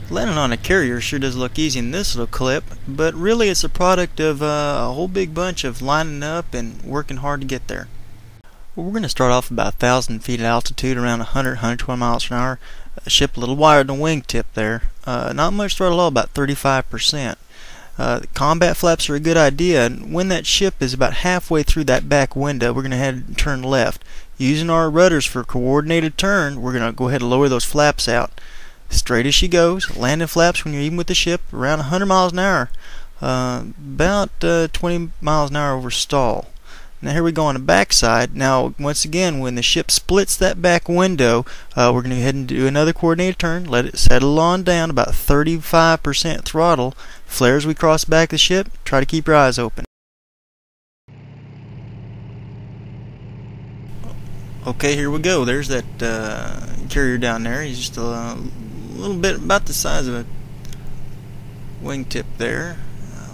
Landing on a carrier sure does look easy in this little clip, but really it's a product of a whole big bunch of lining up and working hard to get there. Well, we're going to start off about 1,000 feet at altitude, around 120 miles an hour. Ship a little wider than wingtip there. Not much throttle at all, about 35%. The combat flaps are a good idea, and when that ship is about halfway through that back window, we're going to head and turn left. Using our rudders for coordinated turn, we're going to go ahead and lower those flaps out. Straight as she goes. Landing flaps when you're even with the ship around 100 miles an hour, about 20 miles an hour over stall. Now here we go on the back side. Now once again, when the ship splits that back window, we're going to go ahead and do another coordinated turn. Let it settle on down, about 35% throttle. Flare as we cross the back of the ship. Try to keep your eyes open. Okay, here we go. There's that carrier down there. He's just a little bit about the size of a wingtip there.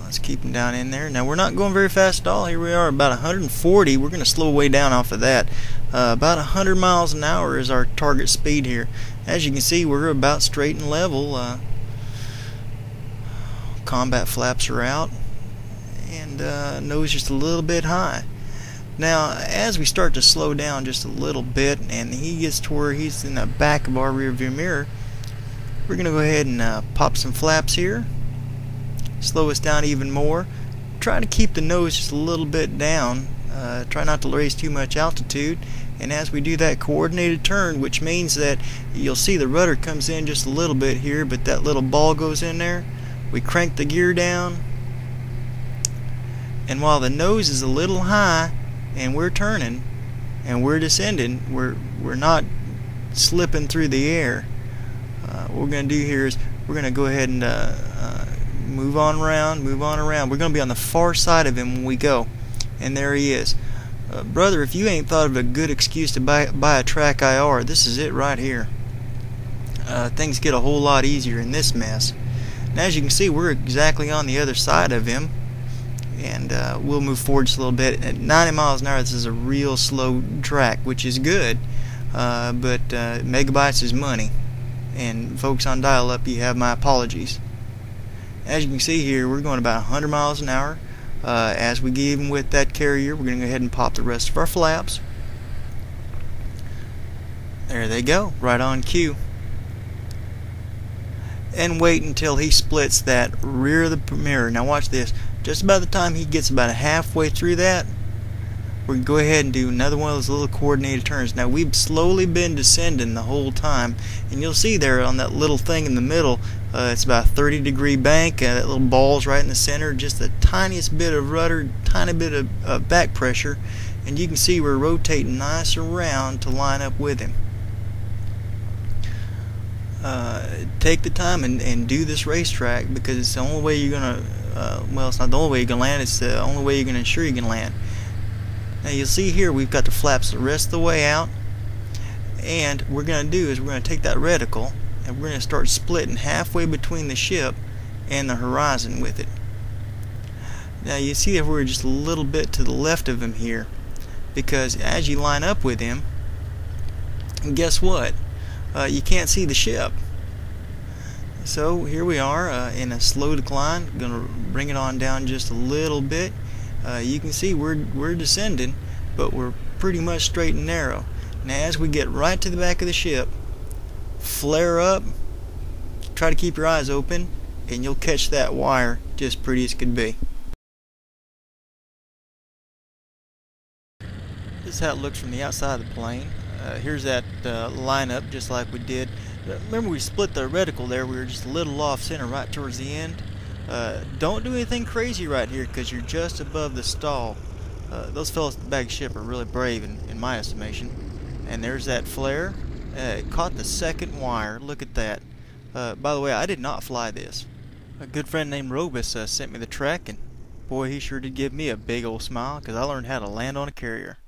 Let's keep him down in there. Now we're not going very fast at all. Here we are about 140. We're going to slow way down off of that. About 100 miles an hour is our target speed here. As you can see, we're about straight and level. Combat flaps are out, and nose just a little bit high. Now as we start to slow down just a little bit and he gets to where he's in the back of our rear view mirror, we're going to go ahead and pop some flaps here. Slow us down even more. Try to keep the nose just a little bit down. Try not to raise too much altitude. And as we do that coordinated turn, which means that you'll see the rudder comes in just a little bit here, but that little ball goes in there. We crank the gear down, and while the nose is a little high and we're turning and we're descending, we're not slipping through the air. What we're going to do here is we're going to go ahead and move on around. We're going to be on the far side of him when we go, and there he is. Brother, if you ain't thought of a good excuse to buy a track IR, this is it right here. Things get a whole lot easier in this mess. Now as you can see, we're exactly on the other side of him, and we'll move forward just a little bit. At 90 miles an hour, this is a real slow track, which is good, but megabytes is money, and folks on dial-up, you have my apologies. As you can see here, we're going about 100 miles an hour. As we get even with that carrier, we're going to go ahead and pop the rest of our flaps. There they go, right on cue. And wait until he splits that rear of the mirror. Now watch this. Just about the time he gets about halfway through that, we're going to go ahead and do another one of those little coordinated turns. Now we've slowly been descending the whole time, and you'll see there on that little thing in the middle, it's about a 30-degree bank. That little ball's right in the center, just the tiniest bit of rudder, tiny bit of back pressure, and you can see we're rotating nice around to line up with him. Take the time and do this racetrack, because it's the only way you're going to, well, it's not the only way you're going to land, it's the only way you're going to ensure you can land. Now you'll see here we've got the flaps the rest of the way out, and what we're going to do is we're going to take that reticle and we're going to start splitting halfway between the ship and the horizon with it. Now you see that we're just a little bit to the left of him here, because as you line up with him, guess what? You can't see the ship. So here we are in a slow decline. I'm going to bring it on down just a little bit. You can see we're descending, but we're pretty much straight and narrow. Now as we get right to the back of the ship, flare up, try to keep your eyes open, and you'll catch that wire just pretty as could be. This is how it looks from the outside of the plane. Here's that lineup just like we did. Remember we split the reticle there, we were just a little off center right towards the end. Don't do anything crazy right here, because you're just above the stall. Those fellas at the back of the ship are really brave in my estimation. And there's that flare. It caught the second wire. Look at that. By the way, I did not fly this. A good friend named Robus sent me the track, and boy, he sure did give me a big old smile, because I learned how to land on a carrier.